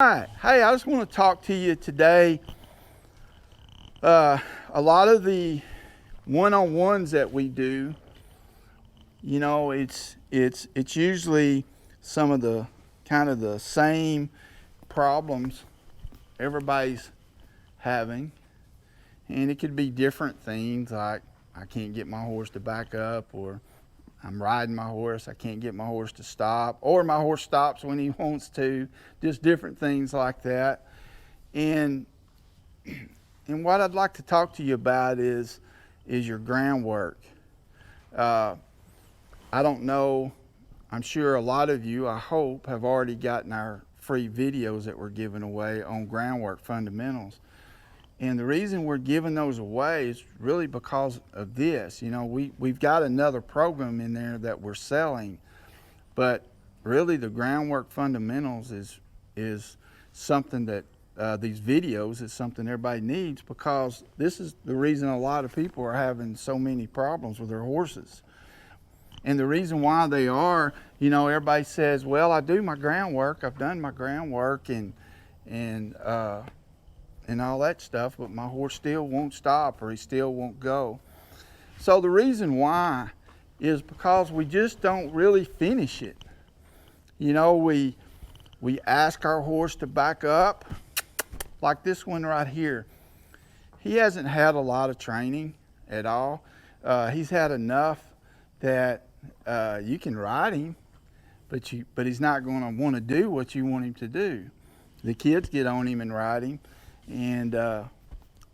Hi. Hey, I just want to talk to you today. A lot of the one-on-ones that we do, it's usually some of the kind of the same problems everybody's having, and it could be different things like I can't get my horse to back up, or I'm riding my horse, I can't get my horse to stop, or my horse stops when he wants to, just different things like that. And what I'd like to talk to you about is your groundwork. I don't know, I'm sure a lot of you, I hope, have already gotten our free videos that we're giving away on groundwork fundamentals. And the reason we're giving those away is really because of this. We've got another program in there that we're selling, but really the groundwork fundamentals is something that these videos is something everybody needs, because this is the reason a lot of people are having so many problems with their horses. And the reason why they are, everybody says, well, I do my groundwork, I've done my groundwork and all that stuff, but my horse still won't stop, or he still won't go. So the reason why is because we just don't really finish it. We ask our horse to back up, like this one right here. He hasn't had a lot of training at all. He's had enough that you can ride him, but he's not going to want to do what you want him to do. The kids get on him and ride him. And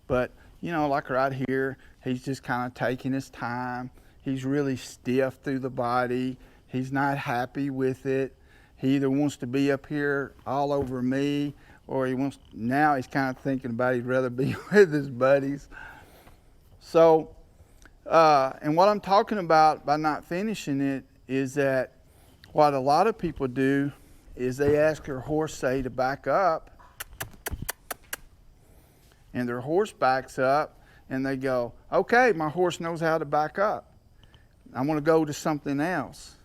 but like right here, he's just kind of taking his time. He's really stiff through the body. He's not happy with it. He either wants to be up here all over me, or now he's kind of thinking about he'd rather be with his buddies. So and what I'm talking about by not finishing it is that what a lot of people do is they ask their horse, say, to back up, and their horse backs up, and they go, okay, my horse knows how to back up, I'm going to go to something else.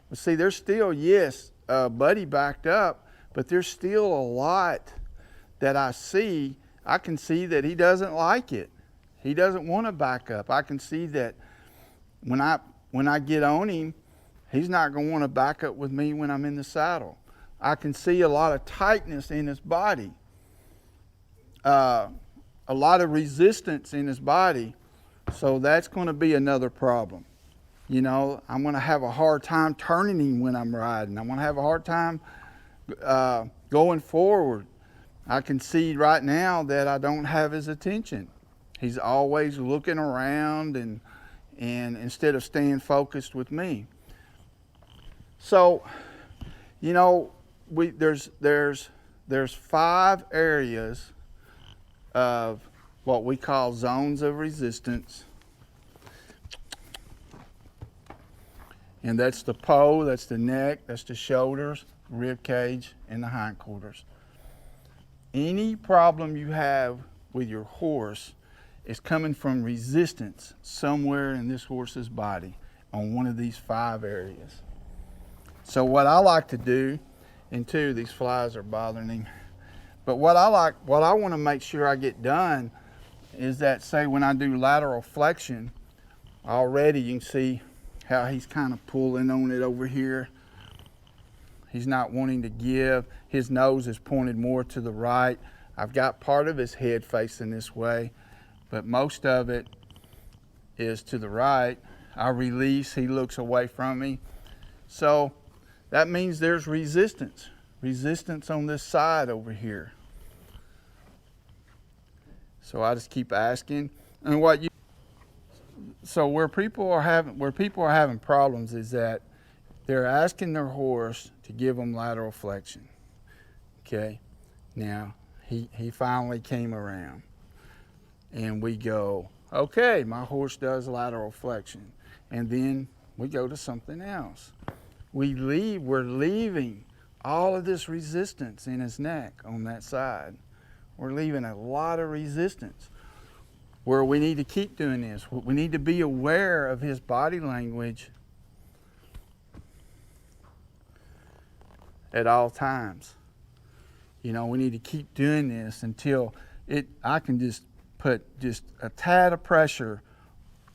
But see, there's still, yes, Buddy backed up, but there's still a lot that I can see that he doesn't like it. He doesn't want to back up. I can see that when I get on him, he's not going to want to back up with me when I'm in the saddle. I can see a lot of tightness in his body. A lot of resistance in his body, so that's going to be another problem. I'm going to have a hard time turning him when I'm riding. I'm going to have a hard time going forward. I can see right now that I don't have his attention. He's always looking around and instead of staying focused with me. So, there's 5 areas of what we call zones of resistance. And that's the poe, that's the neck, that's the shoulders, rib cage, and the hindquarters. Any problem you have with your horse is coming from resistance somewhere in this horse's body on one of these 5 areas. So what I like to do, and too, these flies are bothering him, but what I want to make sure I get done is that, say, when I do lateral flexion, already you can see how he's kind of pulling on it over here. He's not wanting to give. His nose is pointed more to the right. I've got part of his head facing this way, but most of it is to the right. I release, he looks away from me. So that means there's resistance on this side over here. So I just keep asking. And where people are having problems is that they're asking their horse to give them lateral flexion. Okay, now he finally came around, and we go, okay, my horse does lateral flexion, and then we go to something else. We're leaving all of this resistance in his neck on that side. We're leaving a lot of resistance. Where we need to keep doing this, we need to be aware of his body language at all times. You know, we need to keep doing this until I can just put just a tad of pressure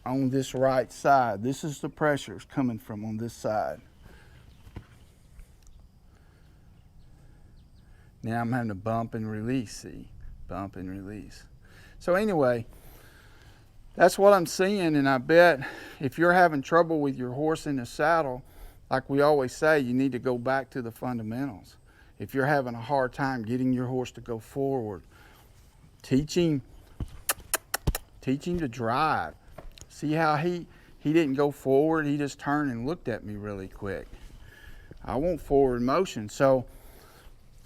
on this right side. This is the pressure is coming from on this side. Now I'm having to bump and release, see? Bump and release. So anyway, that's what I'm seeing, and I bet if you're having trouble with your horse in the saddle, like we always say, you need to go back to the fundamentals. If you're having a hard time getting your horse to go forward, teach him to drive. See how he didn't go forward, he just turned and looked at me really quick. I want forward motion. So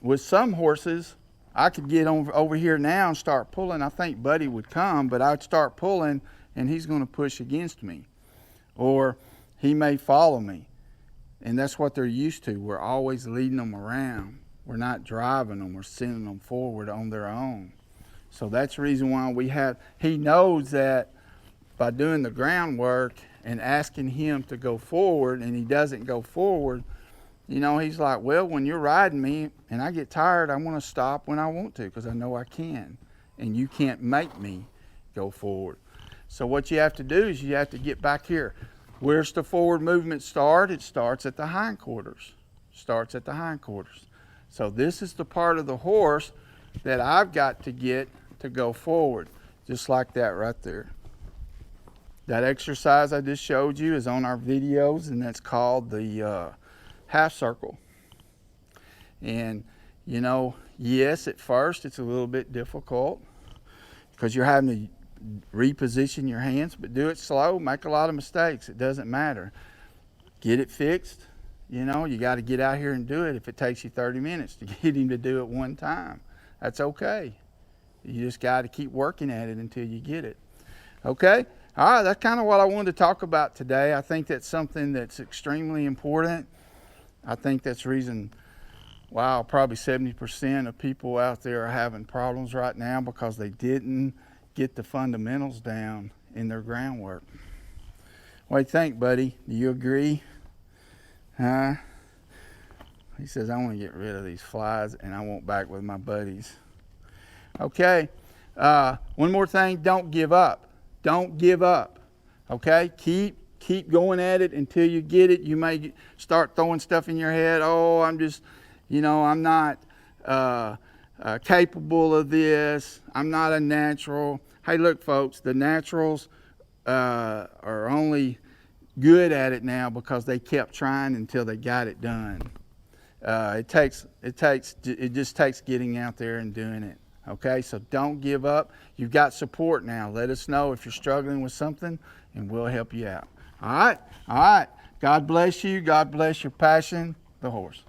with some horses, I could get over here now and start pulling. I think Buddy would come, but I'd start pulling and he's going to push against me. Or he may follow me. And that's what they're used to. We're always leading them around. We're not driving them. We're sending them forward on their own. So that's the reason why he knows that by doing the groundwork and asking him to go forward and he doesn't go forward, you know, he's like, well, when you're riding me and I get tired, I want to stop when I want to because I know I can. And you can't make me go forward. So what you have to do is you have to get back here. Where's the forward movement start? It starts at the hindquarters. Starts at the hindquarters. So this is the part of the horse that I've got to get to go forward. Just like that right there. That exercise I just showed you is on our videos, and that's called the half circle. And you know, yes, at first it's a little bit difficult because you're having to reposition your hands, but do it slow, make a lot of mistakes. It doesn't matter. Get it fixed. You know, you got to get out here and do it. If it takes you 30 minutes to get him to do it one time, that's okay. You just got to keep working at it until you get it. Okay? All right, that's kind of what I wanted to talk about today. I think that's something that's extremely important. I think that's the reason, wow, probably 70% of people out there are having problems right now because they didn't get the fundamentals down in their groundwork. What do you think, buddy? Do you agree? Huh? He says, I want to get rid of these flies and I want back with my buddies. Okay. One more thing, don't give up. Don't give up. Okay? Keep going at it until you get it. You may start throwing stuff in your head. Oh, I'm just, you know, I'm not capable of this. I'm not a natural. Hey, look, folks, the naturals are only good at it now because they kept trying until they got it done. It just takes getting out there and doing it. Okay, so don't give up. You've got support now. Let us know if you're struggling with something, and we'll help you out. All right, all right. God bless you. God bless your passion, the horse.